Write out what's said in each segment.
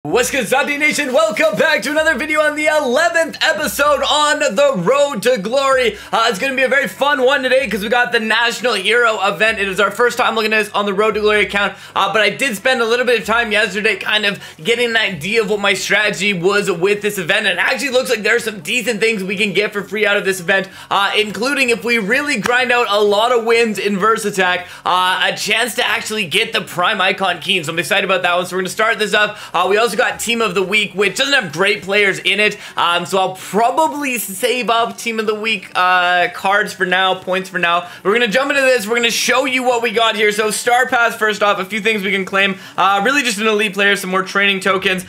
What's good, Stopde Nation? Welcome back to another video on the 11th episode on the road to glory. It's going to be a very fun one today because we got the National Hero event. It is our first time looking at this on the road to glory account, but I did spend a little bit of time yesterday kind of getting an idea of what my strategy was with this event, and it actually looks like there's some decent things we can get for free out of this event, including if we really grind out a lot of wins in Verse Attack, a chance to actually get the Prime Icon Keen. So I'm excited about that one. So we're going to start this up. We also got Team of the Week, which doesn't have great players in it, so I'll probably save up Team of the Week cards for now, points for now. We're gonna jump into this. We're gonna show you what we got here. So Star Pass, first off, a few things we can claim. Really just an elite player, some more training tokens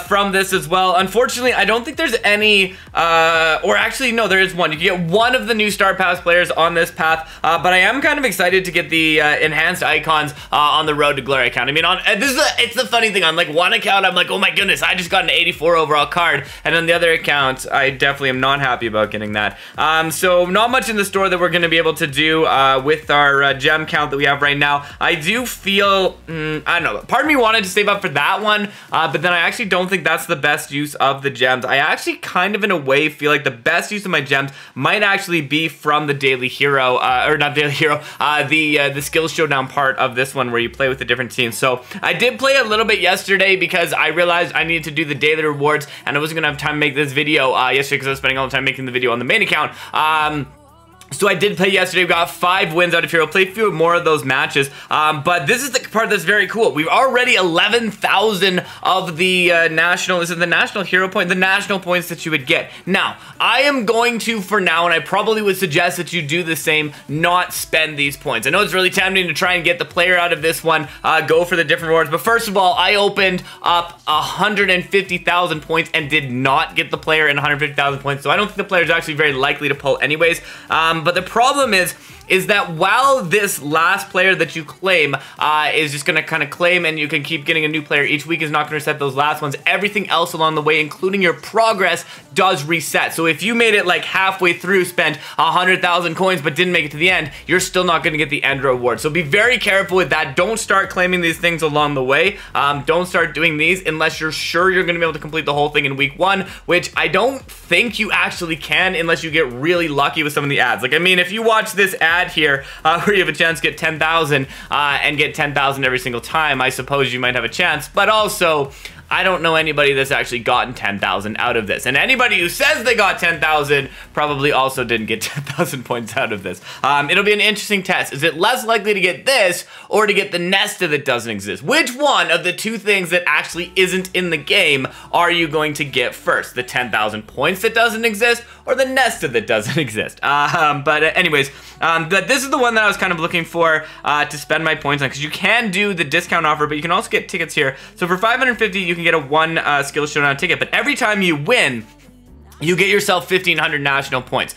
from this as well. Unfortunately, I don't think there's any, or actually no, there is one. You can get one of the new Star Pass players on this path, but I am kind of excited to get the enhanced icons on the road to glory account. I mean, it's the funny thing. On like one account, I'm like, oh my goodness, I just got an 84 overall card, and on the other account, I definitely am not happy about getting that. So not much in the store that we're going to be able to do with our gem count that we have right now. I do feel, I don't know, part of me wanted to save up for that one, but then I actually don't think that's the best use of the gems. I actually kind of in a way feel like the best use of my gems might actually be from the Daily Hero, or not Daily Hero, the Skills Showdown part of this one where you play with the different teams. So I did play a little bit yesterday because I realized I needed to do the daily rewards, and I wasn't gonna have time to make this video yesterday because I was spending all the time making the video on the main account. So I did play yesterday. We got 5 wins out of here. I'll play a few more of those matches. But this is the part that's very cool. We've already 11,000 of the national, this is the national hero point, the national points that you would get. Now, I am going to, for now, and I probably would suggest that you do the same, not spend these points. I know it's really tempting to try and get the player out of this one, go for the different rewards. But first of all, I opened up 150,000 points and did not get the player in 150,000 points. So I don't think the player is actually very likely to pull anyways. But the problem is that while this last player that you claim is just going to kind of claim and you can keep getting a new player each week, is not going to reset those last ones, everything else along the way, including your progress, does reset. So if you made it like halfway through, spent 100,000 coins, but didn't make it to the end, you're still not going to get the end reward. So be very careful with that. Don't start claiming these things along the way. Don't start doing these unless you're sure you're going to be able to complete the whole thing in week 1, which I don't think you actually can unless you get really lucky with some of the ads. Like, I mean, if you watch this ad here where you have a chance to get 10,000 and get 10,000 every single time, I suppose you might have a chance, but also I don't know anybody that's actually gotten 10,000 out of this. And anybody who says they got 10,000 probably also didn't get 10,000 points out of this. It'll be an interesting test. Is it less likely to get this or to get the Nesta that doesn't exist? Which one of the two things that actually isn't in the game are you going to get first? The 10,000 points that doesn't exist or the Nesta that doesn't exist? But anyways, this is the one that I was kind of looking for to spend my points on, because you can do the discount offer, but you can also get tickets here. So for 550, you can get a 1 skill showdown ticket, but every time you win, you get yourself 1,500 national points.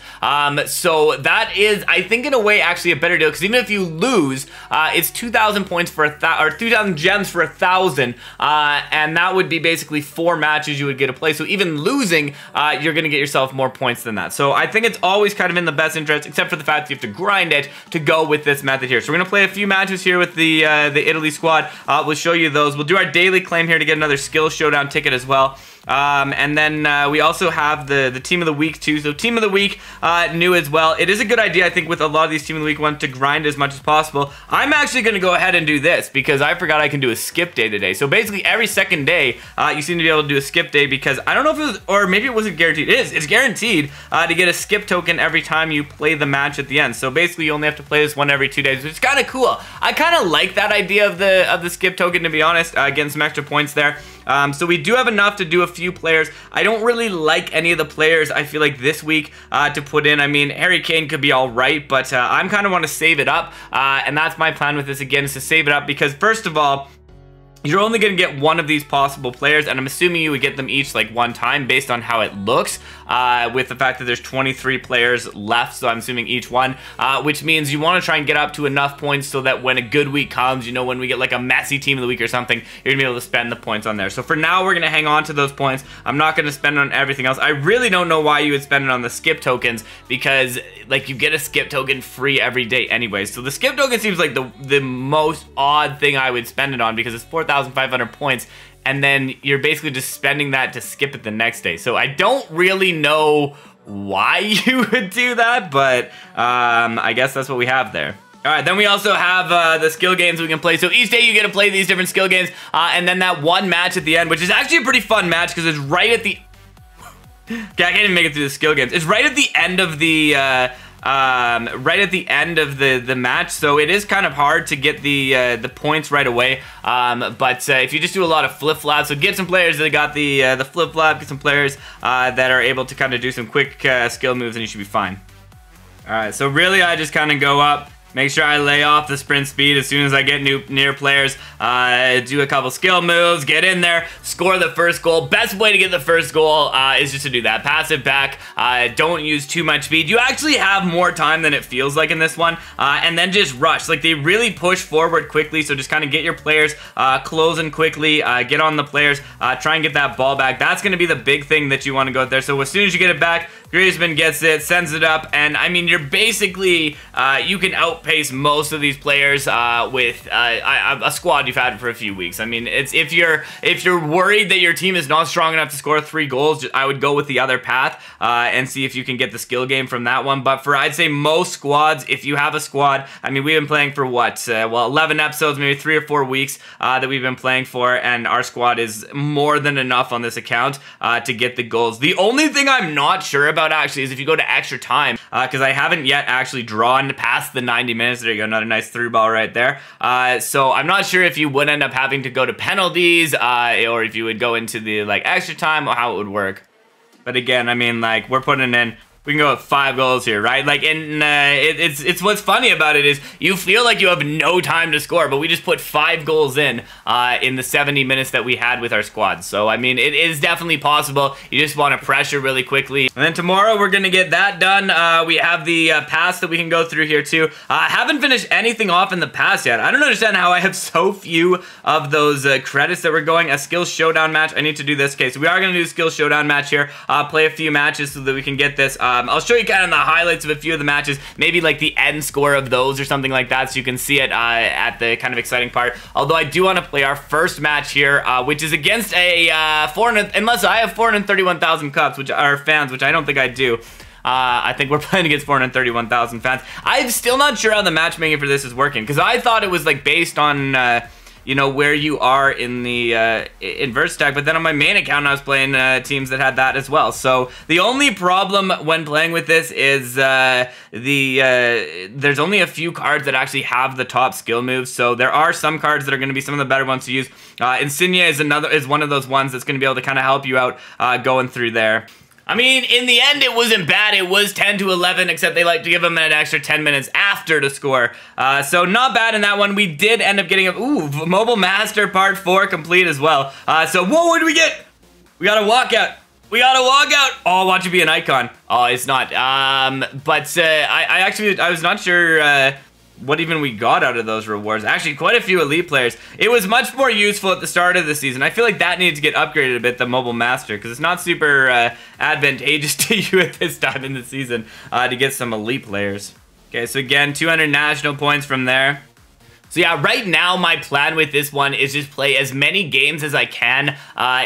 So that is, I think, in a way, actually a better deal, because even if you lose, it's 2,000 points for or 2,000 gems for 1,000, and that would be basically 4 matches you would get to play. So even losing, you're gonna get yourself more points than that. So I think it's always kind of in the best interest, except for the fact that you have to grind it to go with this method here. So we're gonna play a few matches here with the Italy squad. We'll show you those. We'll do our daily claim here to get another skill showdown ticket as well. And then we also have the Team of the Week too. So Team of the Week new as well. It is a good idea, I think, with a lot of these Team of the Week ones to grind as much as possible. I'm actually going to go ahead and do this because I forgot I can do a skip day today. So basically every second day you seem to be able to do a skip day, because I don't know if it was, or maybe it wasn't guaranteed. It is. It's guaranteed to get a skip token every time you play the match at the end. So basically you only have to play this one every 2 days, which is kind of cool. I kind of like that idea of the skip token, to be honest, getting some extra points there. So we do have enough to do a few players. I don't really like any of the players I feel like this week to put in. I mean, Harry Kane could be all right, but I'm kind of want to save it up, and that's my plan with this again, is to save it up, because first of all, you're only going to get one of these possible players, and I'm assuming you would get them each like one time based on how it looks, with the fact that there's 23 players left, so I'm assuming each one, which means you want to try and get up to enough points so that when a good week comes, you know, when we get like a messy Team of the Week or something, you're going to be able to spend the points on there. So for now, we're going to hang on to those points. I'm not going to spend it on everything else. I really don't know why you would spend it on the skip tokens, because like you get a skip token free every day anyway. So the skip token seems like the most odd thing I would spend it on, because it's 4,500 points and then you're basically just spending that to skip it the next day. So I don't really know why you would do that, but I guess that's what we have there. All right, then we also have the skill games we can play. So each day you get to play these different skill games, and then that one match at the end, which is actually a pretty fun match because it's right at the... Okay, I can't even make it through the skill games. It's right at the end of the... the match, so it is kind of hard to get the points right away. But if you just do a lot of flip-flops, so get some players that got the flip-flop, get some players that are able to kind of do some quick skill moves, and you should be fine. All right, so really I just kind of go up. Make sure I lay off the sprint speed as soon as I get near players. Do a couple skill moves, get in there, score the first goal. Best way to get the first goal is just to do that. Pass it back. Don't use too much speed. You actually have more time than it feels like in this one. And then just rush. Like, they really push forward quickly, so just kind of get your players closing quickly. Get on the players. Try and get that ball back. That's going to be the big thing that you want to go out there. So as soon as you get it back, Griezmann gets it, sends it up, and I mean, you're basically, you can outpace most of these players with a squad you've had for a few weeks. I mean, it's if you're worried that your team is not strong enough to score 3 goals, I would go with the other path and see if you can get the skill game from that one. But for, I'd say, most squads, if you have a squad, I mean, we've been playing for what, well, 11 episodes, maybe 3 or 4 weeks that we've been playing for, and our squad is more than enough on this account to get the goals. The only thing I'm not sure about actually is if you go to extra time, because I haven't yet actually drawn past the 90 minutes. There you go, another nice through ball right there. So I'm not sure if you would end up having to go to penalties or if you would go into the like extra time or how it would work. But again, I mean, like, we're putting in, we can go with 5 goals here, right? Like, and it's what's funny about it is you feel like you have no time to score, but we just put 5 goals in the 70 minutes that we had with our squad. So, I mean, it is definitely possible. You just want to pressure really quickly. And then tomorrow, we're going to get that done. We have the pass that we can go through here, too. Haven't finished anything off in the pass yet. I don't understand how I have so few of those credits that we're going. A skill showdown match. I need to do this. Okay, so we are going to do a skill showdown match here. Play a few matches so that we can get this. I'll show you kind of the highlights of a few of the matches, maybe like the end score of those or something like that, so you can see it at the kind of exciting part. Although I do want to play our first match here, which is against a unless I have 431,000 cups, which are fans, which I don't think I do. I think we're playing against 431,000 fans. I'm still not sure how the matchmaking for this is working, because I thought it was like based on you know, where you are in the inverse stack, but then on my main account I was playing teams that had that as well. So the only problem when playing with this is there's only a few cards that actually have the top skill moves. So there are some cards that are going to be some of the better ones to use. Insignia is one of those ones that's going to be able to kind of help you out going through there. I mean, in the end, it wasn't bad. It was 10-11, except they like to give them an extra 10 minutes after to score. So not bad in that one. We did end up getting a Mobile Master Part 4 complete as well. So whoa, what did we get? We got a walkout. We got a walkout. Oh, watch it be an icon. Oh, it's not. But I was not sure what even we got out of those rewards. Actually, quite a few elite players. It was much more useful at the start of the season. I feel like that needs to get upgraded a bit, the Mobile Master, because it's not super advantageous to you at this time in the season to get some elite players. Okay, so again, 200 national points from there. So yeah, right now my plan with this one is just play as many games as I can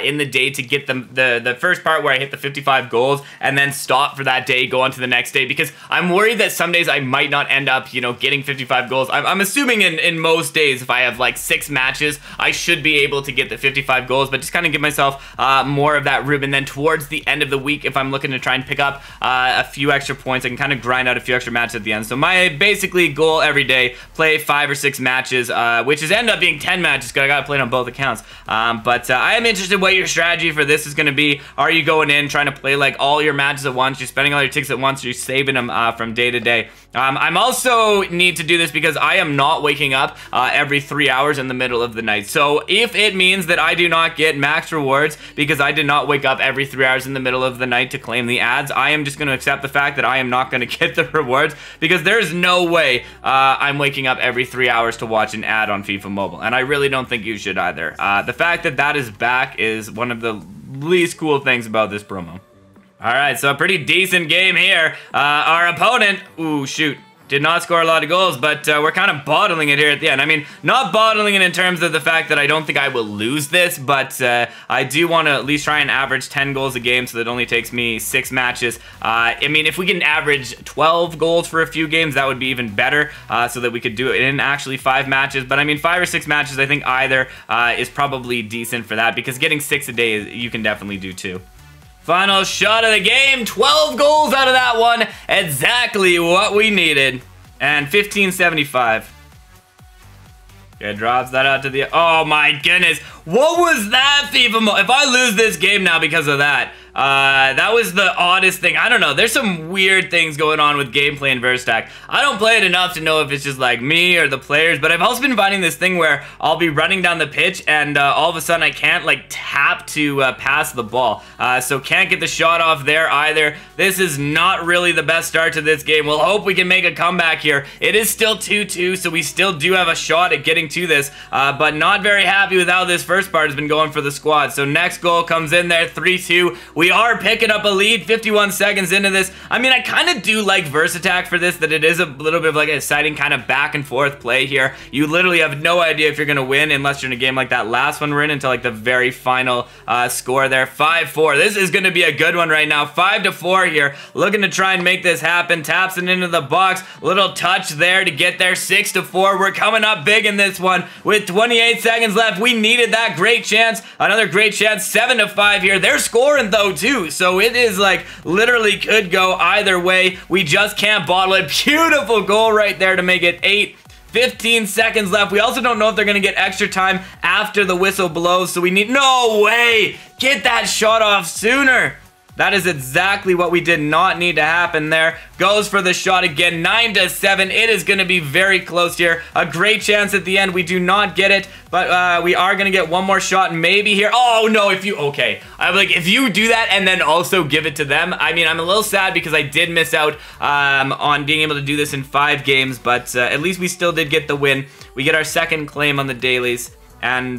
in the day to get the first part where I hit the 55 goals and then stop for that day, go on to the next day, because I'm worried that some days I might not end up, you know, getting 55 goals. I'm assuming in most days, if I have like 6 matches, I should be able to get the 55 goals, but just kind of give myself more of that room. And then towards the end of the week, if I'm looking to try and pick up a few extra points, I can kind of grind out a few extra matches at the end. So my basically goal every day, play 5 or 6 matches, which is end up being 10 matches because I got to play it on both accounts. But I am interested in what your strategy for this is going to be. Are you going in trying to play like all your matches at once? You're spending all your tickets at once, or you're saving them from day to day? I'm also need to do this because I am not waking up every 3 hours in the middle of the night. So if it means that I do not get max rewards because I did not wake up every 3 hours in the middle of the night to claim the ads, I am just going to accept the fact that I am not going to get the rewards, because there's no way I'm waking up every 3 hours to watch an ad on FIFA Mobile, and I really don't think you should either. The fact that that is back is one of the least cool things about this promo. Alright, so a pretty decent game here. Our opponent, ooh, shoot. Did not score a lot of goals, but we're kind of bottling it here at the end. I mean, not bottling it in terms of the fact that I don't think I will lose this, but I do want to at least try and average 10 goals a game, so that only takes me 6 matches. I mean, if we can average 12 goals for a few games, that would be even better, so that we could do it in actually 5 matches. But I mean, 5 or 6 matches, I think either is probably decent for that, because getting 6 a day, you can definitely do too. Final shot of the game, 12 goals out of that one. Exactly what we needed. And 1575. Okay, drops that out to the... Oh my goodness. What was that, FIFA Mobile? If I lose this game now because of that, that was the oddest thing. I don't know. There's some weird things going on with gameplay in Verstack. I don't play it enough to know if it's just like me or the players, but I've also been finding this thing where I'll be running down the pitch and all of a sudden I can't like tap to pass the ball. So can't get the shot off there either. This is not really the best start to this game. We'll hope we can make a comeback here. It is still 2-2, so we still do have a shot at getting to this, but not very happy with how this first part has been going for the squad. So next goal comes in there, 3-2. We are picking up a lead 51 seconds into this. I mean, I kind of do like Versattack for this, that it is a little bit of like an exciting kind of back and forth play here. You literally have no idea if you're going to win unless you're in a game like that last one we're in until like the very final score there. 5-4. This is going to be a good one right now. 5-4 here. Looking to try and make this happen. Taps it into the box. Little touch there to get there. 6-4. We're coming up big in this one with 28 seconds left. We needed that great chance. Another great chance. 7-5 here. They're scoring though too. So it is like literally could go either way. We just can't bottle it. Beautiful goal right there to make it 8. 15 seconds left. We also don't know if they're going to get extra time after the whistle blows. So we need... No way! Get that shot off sooner. That is exactly what we did not need to happen there. Goes for the shot again. 9-7. It is going to be very close here. A great chance at the end. We do not get it, but we are going to get one more shot maybe here. Oh, no, if you... Okay. I'm like, if you do that and then also give it to them, I mean, I'm a little sad because I did miss out on being able to do this in 5 games, but at least we still did get the win. We get our second claim on the dailies. And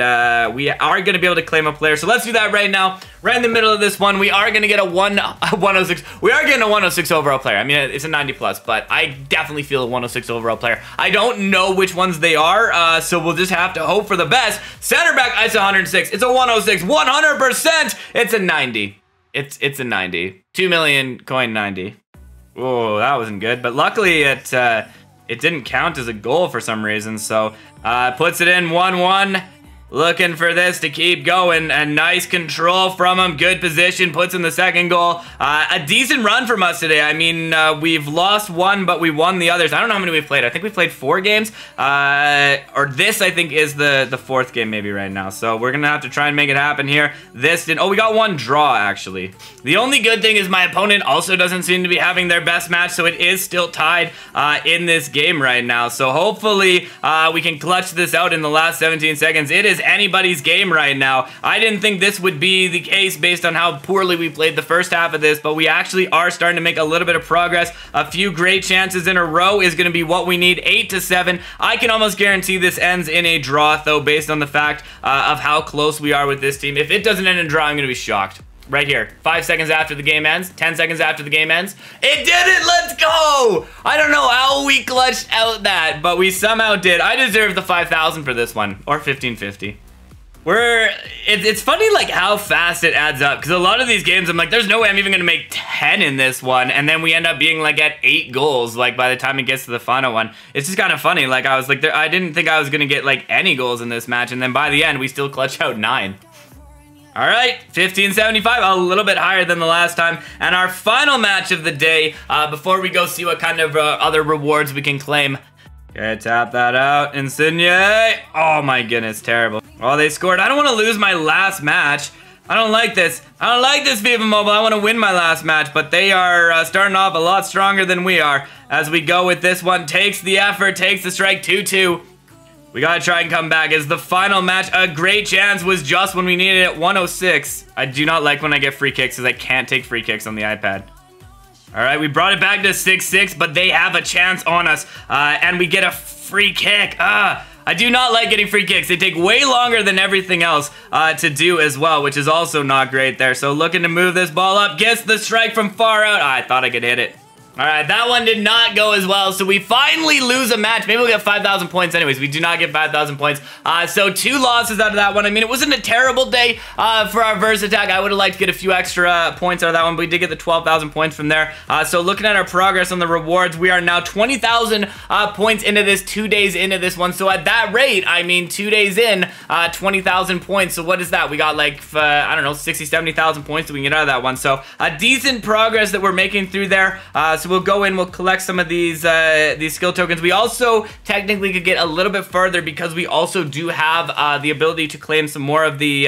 we are going to be able to claim a player. So let's do that right now. Right in the middle of this one, we are going to get a 106. We are getting a 106 overall player. I mean, it's a 90 plus, but I definitely feel a 106 overall player. I don't know which ones they are, so we'll just have to hope for the best. Center back, it's a 106. It's a 106. 100%. It's a 90. It's a 90. 2 million coin 90. Oh, that wasn't good. But luckily, it didn't count as a goal for some reason, so puts it in 1-1. Looking for this to keep going. A nice control from him. Good position. Puts in the second goal. A decent run from us today. I mean, we've lost 1, but we won the others. I don't know how many we've played. I think we've played 4 games. Or this, I think, is the 4th game maybe right now. So we're going to have to try and make it happen here. This didn't... Oh, we got 1 draw, actually. The only good thing is my opponent also doesn't seem to be having their best match, so it is still tied in this game right now. So hopefully we can clutch this out in the last 17 seconds. It is anybody's game right now. I didn't think this would be the case based on how poorly we played the first half of this, but we actually are starting to make a little bit of progress. A few great chances in a row is going to be what we need. 8-7. I can almost guarantee this ends in a draw, though, based on the fact of how close we are with this team. If it doesn't end in a draw, I'm going to be shocked. Right here, 5 seconds after the game ends, 10 seconds after the game ends. It did it, let's go! I don't know how we clutched out that, but we somehow did. I deserve the 5,000 for this one, or 1550. It's funny like how fast it adds up, because a lot of these games I'm like, there's no way I'm even gonna make 10 in this one, and then we end up being like at 8 goals like by the time it gets to the final one. It's just kind of funny. Like I was like, I didn't think I was gonna get like any goals in this match, and then by the end we still clutch out 9. All right, 1575, a little bit higher than the last time. And our final match of the day, before we go see what kind of other rewards we can claim. Okay, tap that out. Insigne. Oh my goodness, terrible. Oh, they scored. I don't want to lose my last match. I don't like this. I don't like this FIFA Mobile. I want to win my last match, but they are starting off a lot stronger than we are. As we go with this one, takes the effort, takes the strike, 2-2. We gotta try and come back as the final match. A great chance was just when we needed it. 106. I do not like when I get free kicks because I can't take free kicks on the iPad. All right, we brought it back to 6-6, but they have a chance on us, and we get a free kick. I do not like getting free kicks. They take way longer than everything else to do as well, which is also not great there. So looking to move this ball up, gets the strike from far out. I thought I could hit it. All right, that one did not go as well, so we finally lose a match. Maybe we'll get 5,000 points anyways. We do not get 5,000 points. So 2 losses out of that one. I mean, it wasn't a terrible day for our verse attack. I would have liked to get a few extra points out of that one, but we did get the 12,000 points from there. So looking at our progress on the rewards, we are now 20,000 points into this, 2 days into this one. So at that rate, I mean, 2 days in, 20,000 points. So what is that? We got like, I don't know, 60, 70,000 points that we can get out of that one. So a decent progress that we're making through there. So we'll go in, we'll collect some of these skill tokens. We also technically could get a little bit further because we also do have the ability to claim some more of the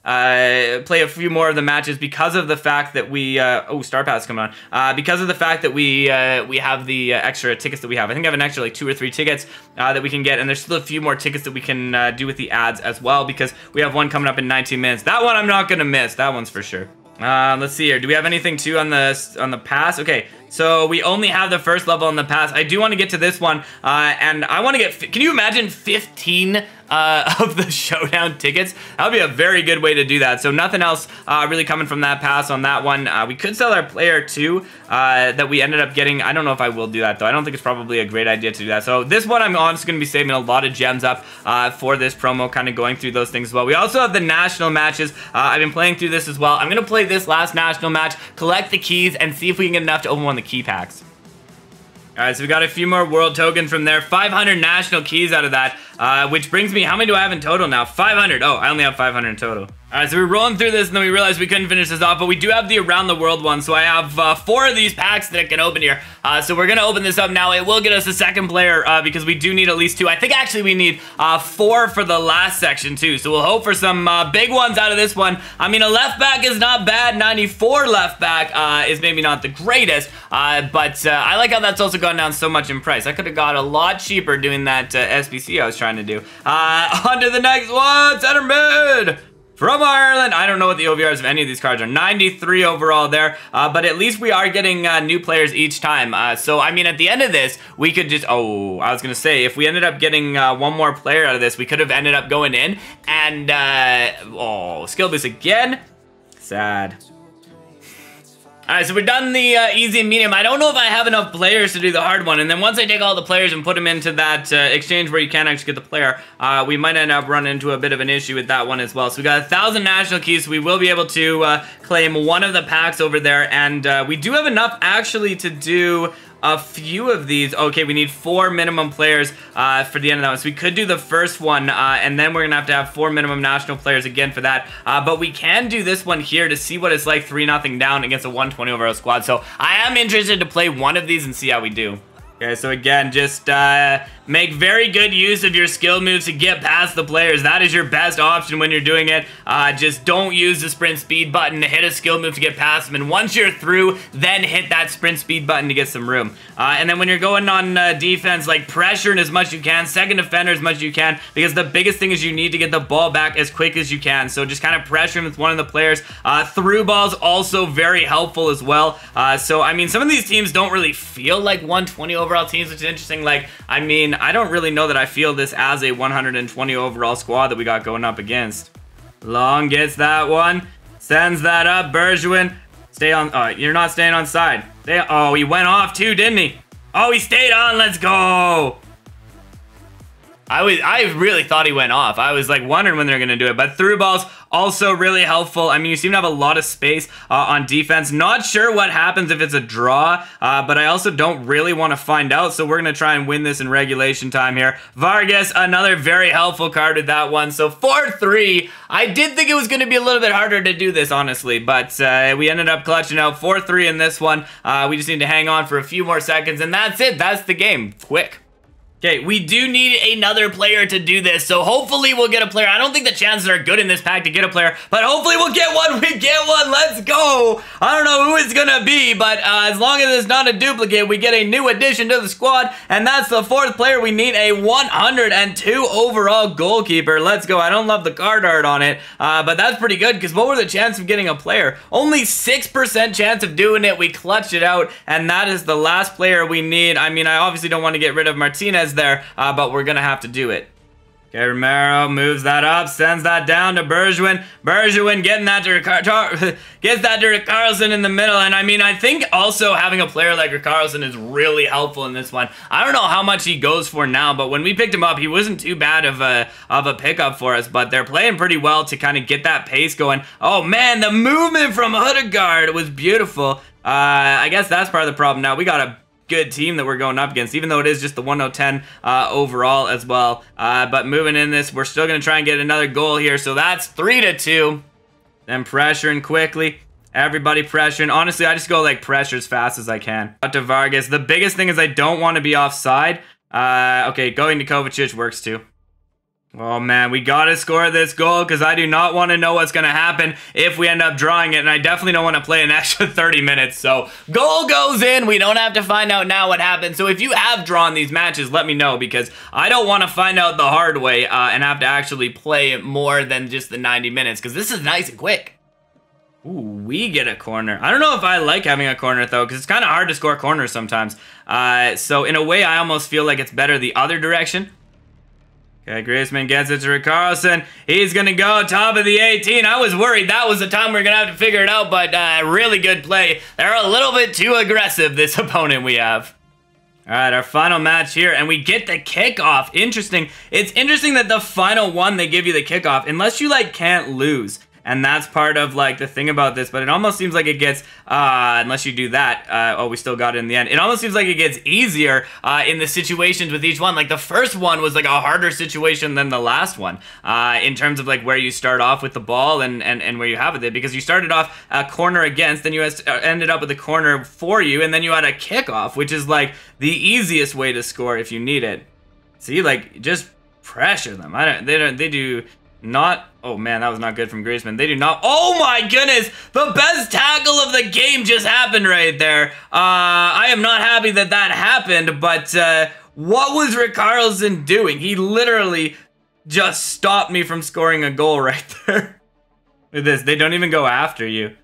play a few more of the matches because of the fact that we oh, Star Pass coming on, because of the fact that we have the extra tickets that we have. I think I have an extra like 2 or 3 tickets that we can get, and there's still a few more tickets that we can do with the ads as well, because we have one coming up in 19 minutes. That one I'm not gonna miss, that one's for sure. Let's see here. Do we have anything too on the pass? Okay, so we only have the first level on the pass. I do want to get to this one, and I want to get. Can you imagine 15 of the showdown tickets? That would be a very good way to do that. So nothing else really coming from that pass on that one. We could sell our player too that we ended up getting. I don't know if I will do that though. I don't think it's probably a great idea to do that. So this one I'm honestly going to be saving a lot of gems up for this promo, kind of going through those things as well. We also have the national matches. I've been playing through this as well. I'm going to play this last national match, collect the keys, and see if we can get enough to open one of the key packs. Alright, so we got a few more world tokens from there. 500 national keys out of that, which brings me, how many do I have in total now? 500. Oh, I only have 500 in total. Alright, so we're rolling through this, and then we realized we couldn't finish this off, but we do have the around the world one, so I have 4 of these packs that I can open here. So we're gonna open this up now. It will get us a second player, because we do need at least 2. I think actually we need 4 for the last section too, so we'll hope for some big ones out of this one. I mean, a left back is not bad. 94 left back is maybe not the greatest, but I like how that's also gone down so much in price. I could have got a lot cheaper doing that SBC I was trying to do. On to the next one, center mid! From Ireland. I don't know what the OVRs of any of these cards are. 93 overall there, but at least we are getting new players each time. So, I mean, at the end of this, we could just, oh, I was going to say, if we ended up getting one more player out of this, we could have ended up going in and, oh, skill boost again. Sad. Alright, so we're done the easy and medium. I don't know if I have enough players to do the hard one, and then once I take all the players and put them into that exchange where you can actually get the player, we might end up running into a bit of an issue with that one as well. So we got 1,000 national keys, so we will be able to claim one of the packs over there, and we do have enough actually to do a few of these. Okay, we need 4 minimum players for the end of that one. So we could do the first one, and then we're gonna have 4 minimum national players again for that. But we can do this one here to see what it's like 3-0 down against a 120 overall squad. So I am interested to play one of these and see how we do. Okay, so again, just make very good use of your skill moves to get past the players. That is your best option when you're doing it. Just don't use the sprint speed button to hit a skill move to get past them. And once you're through, then hit that sprint speed button to get some room. And then when you're going on defense, like pressure as much as you can, second defender as much as you can, because the biggest thing is you need to get the ball back as quick as you can. So just kind of pressure with one of the players. Through balls also very helpful as well. So I mean, some of these teams don't really feel like 120 overall teams, which is interesting. Like, I mean, I don't really know that I feel this as a 120 overall squad that we got going up against. Long gets that one, sends that up. Bergwijn, stay on. Oh, you're not staying on side. Oh, he went off too, didn't he? Oh, he stayed on. Let's go. I really thought he went off. I was like wondering when they're gonna do it, but through balls also really helpful. I mean, you seem to have a lot of space on defense. Not sure what happens if it's a draw, but I also don't really want to find out, so we're gonna try and win this in regulation time here. Vargas, another very helpful card with that one. So 4-3. I did think it was gonna be a little bit harder to do this, honestly, but we ended up clutching out 4-3 in this one. We just need to hang on for a few more seconds, and that's it. That's the game. Quick. Okay, we do need another player to do this, so hopefully we'll get a player. I don't think the chances are good in this pack to get a player, but hopefully we'll get one. We get one. Let's go. I don't know who it's gonna be, but as long as it's not a duplicate, we get a new addition to the squad, and that's the 4th player. We need a 102 overall goalkeeper. Let's go. I don't love the card art on it, but that's pretty good, because what were the chances of getting a player? Only 6% chance of doing it. We clutched it out, and that is the last player we need. I mean, I obviously don't want to get rid of Martinez there, but we're gonna have to do it. Okay, Romero moves that up, sends that down to Bergwijn. Bergwijn getting that to gets that to Richarlison in the middle. And I mean, I think also having a player like Richarlison is really helpful in this one. I don't know how much he goes for now, but when we picked him up, he wasn't too bad of a pickup for us. But they're playing pretty well to kind of get that pace going. Oh man, the movement from Ødegaard was beautiful. I guess that's part of the problem now. We got a good team that we're going up against, even though it is just the 1-0-10 overall as well. But moving in this, we're still going to try and get another goal here. So that's 3-2. Then pressuring quickly. Everybody pressuring. Honestly, I just go like pressure as fast as I can. Out to Vargas. The biggest thing is I don't want to be offside. Okay, going to Kovacic works too. Oh man, we gotta score this goal because I do not want to know what's gonna happen if we end up drawing it, and I definitely don't want to play an extra 30 minutes. So goal goes in. We don't have to find out now what happened. So if you have drawn these matches, let me know, because I don't want to find out the hard way and have to actually play more than just the 90 minutes, because this is nice and quick. Ooh, we get a corner. I don't know if I like having a corner though, because it's kind of hard to score corners sometimes. So in a way, I almost feel like it's better the other direction. Okay, Griezmann gets it to Richarlison. He's going to go top of the 18. I was worried that was the time we are going to have to figure it out, but really good play. They're a little bit too aggressive, this opponent we have. All right, our final match here, and we get the kickoff. Interesting. It's interesting that the final one, they give you the kickoff, unless you, like, can't lose. And that's part of, like, the thing about this. But it almost seems like it gets, unless you do that, oh, we still got it in the end. It almost seems like it gets easier in the situations with each one. Like, the first one was, like, a harder situation than the last one. In terms of, like, where you start off with the ball and where you have it there. Because you started off a corner against, then you ended up with a corner for you, and then you had a kickoff, which is, like, the easiest way to score if you need it. See, like, just pressure them. They do not. Oh man, that was not good from Griezmann. They do not. Oh my goodness, the best tackle of the game just happened right there. I am not happy that that happened, but what was Richarlison doing? He literally just stopped me from scoring a goal right there. Look at this, they don't even go after you.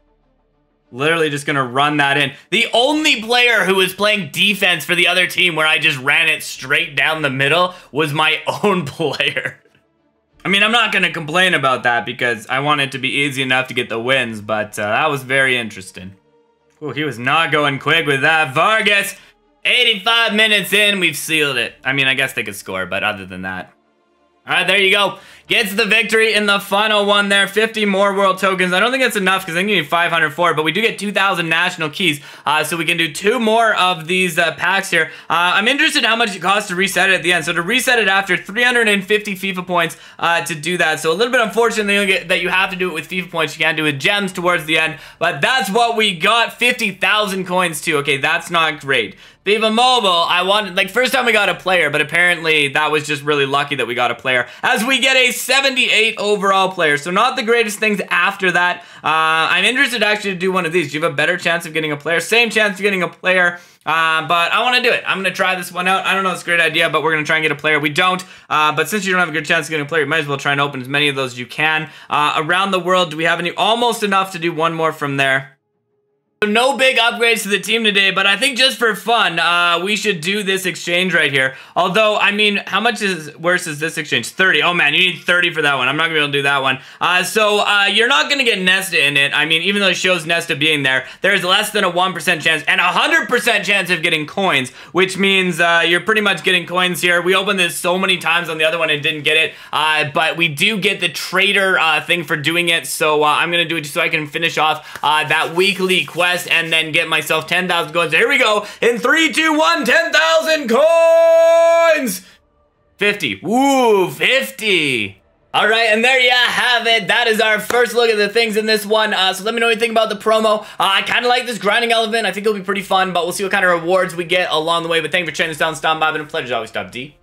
Literally just gonna run that in. The only player who was playing defense for the other team where I just ran it straight down the middle was my own player. I mean, I'm not going to complain about that because I want it to be easy enough to get the wins, but that was very interesting. Oh, he was not going quick with that. Vargas, 85 minutes in, we've sealed it. I mean, I guess they could score, but other than that. All right, there you go. Gets the victory in the final one there. 50 more world tokens. I don't think that's enough because I think you need 500 for it, but we do get 2,000 national keys. So we can do 2 more of these packs here. I'm interested in how much it costs to reset it at the end. So to reset it after 350 FIFA points to do that. So a little bit unfortunate that you have to do it with FIFA points. You can't do it with gems towards the end, but that's what we got. 50,000 coins too. Okay, that's not great. FIFA Mobile, I wanted, like, first time we got a player, but apparently that was just really lucky that we got a player, as we get a 78 overall player, so not the greatest things after that. I'm interested actually to do one of these. Do you have a better chance of getting a player? Same chance of getting a player, but I want to do it. I'm going to try this one out. I don't know if it's a great idea, but we're going to try and get a player. We don't, but since you don't have a good chance of getting a player, you might as well try and open as many of those as you can. Around the world, do we have any? Almost enough to do one more from there. No big upgrades to the team today, but I think just for fun, we should do this exchange right here. Although, I mean, how much worse is this exchange? 30. Oh man, you need 30 for that one. I'm not gonna be able to do that one. So you're not gonna get Nesta in it. I mean, even though it shows Nesta being there, there's less than a 1% chance and 100% chance of getting coins, which means you're pretty much getting coins here. We opened this so many times on the other one and didn't get it, but we do get the trader thing for doing it. So I'm gonna do it just so I can finish off that weekly quest and then get myself 10,000 coins. Here we go. In 3, 2, 1, 10,000 coins! 50. Woo, 50. All right, and there you have it. That is our first look at the things in this one. So let me know what you think about the promo. I kind of like this grinding element. I think it'll be pretty fun, but we'll see what kind of rewards we get along the way. But thank you for checking this out and stopping by. It's been a pleasure as always, Stopde.